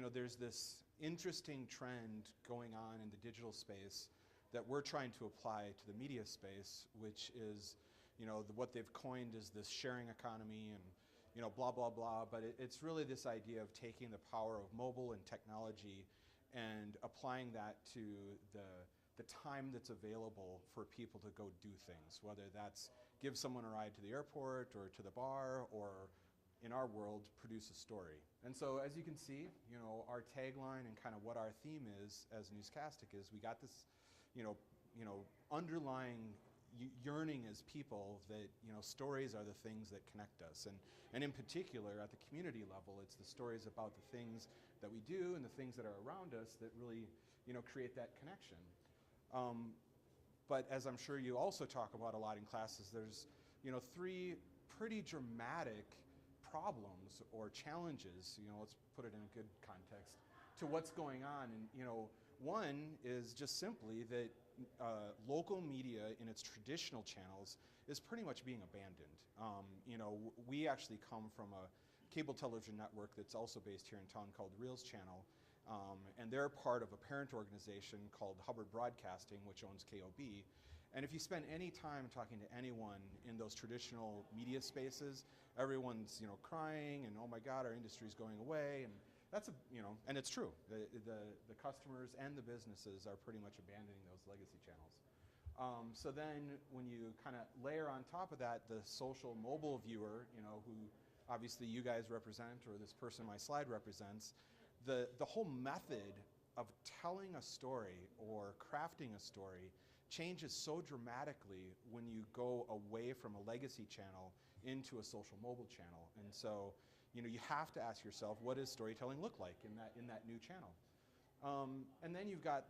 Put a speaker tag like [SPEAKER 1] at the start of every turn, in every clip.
[SPEAKER 1] there's this interesting trend going on in the digital space that we're trying to apply to the media space, which is, what they've coined is this sharing economy and, blah, blah, blah. But it's really this idea of taking the power of mobile and technology and applying that to the time that's available for people to go do things, whether that's give someone a ride to the airport or to the bar, or in our world, produce a story. And so as you can see, our tagline and kind of what our theme is as NewsCastic is we got this, underlying yearning as people that, stories are the things that connect us. And in particular, at the community level, it's the stories about the things that we do and the things that are around us that really, create that connection. But as I'm sure you also talk about a lot in classes, there's, three pretty dramatic problems or challenges, let's put it in a good context, to what's going on. And, one is just simply that local media in its traditional channels is pretty much being abandoned. We actually come from a cable television network that's also based here in town called Reels Channel. And they're part of a parent organization called Hubbard Broadcasting, which owns KOB. And if you spend any time talking to anyone in those traditional media spaces, everyone's crying and, oh my God, our industry's going away. And that's and it's true. The customers and the businesses are pretty much abandoning those legacy channels. So then when you kind of layer on top of that the social mobile viewer, who obviously you guys represent, or this person my slide represents, the whole method of telling a story or crafting a story changes so dramatically when you go away from a legacy channel into a social mobile channel. And so, you have to ask yourself, what does storytelling look like in that new channel? And then you've got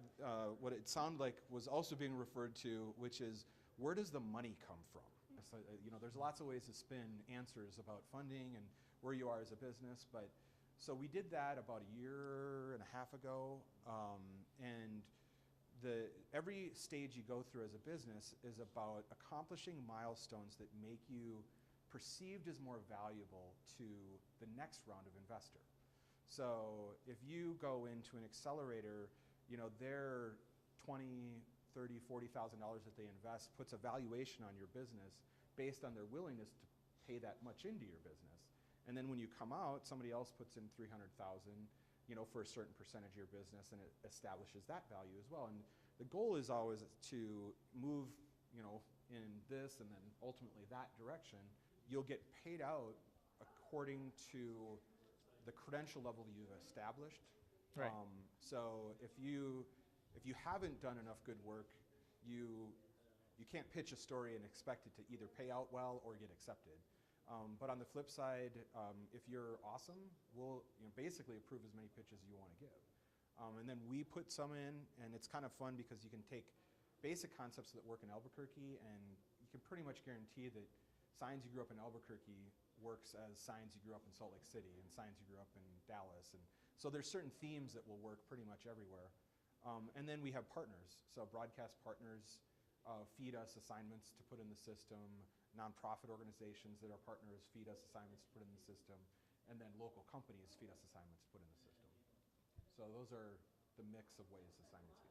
[SPEAKER 1] what it sounded like was also being referred to, which is, where does the money come from? So, there's lots of ways to spin answers about funding and where you are as a business, but so we did that about a year and a half ago, and every stage you go through as a business is about accomplishing milestones that make you perceived as more valuable to the next round of investor. So if you go into an accelerator, their $20,000, $30,000, $40,000 that they invest puts a valuation on your business based on their willingness to pay that much into your business. And then when you come out, somebody else puts in $300,000, for a certain percentage of your business, and it establishes that value as well. And the goal is always to move, in this and then ultimately that direction. You'll get paid out according to the credential level you've established.
[SPEAKER 2] Right.
[SPEAKER 1] So if you haven't done enough good work, you can't pitch a story and expect it to either pay out well or get accepted. But on the flip side, if you're awesome, we'll basically approve as many pitches as you want to give. And then we put some in, and it's kind of fun because you can take basic concepts that work in Albuquerque, and you can pretty much guarantee that science you grew up in Albuquerque works as science you grew up in Salt Lake City and science you grew up in Dallas. And so there's certain themes that will work pretty much everywhere. And then we have partners. So broadcast partners feed us assignments to put in the system. Nonprofit organizations that are partners feed us assignments to put in the system. And then local companies feed us assignments to put in the system. So those are the mix of ways assignments get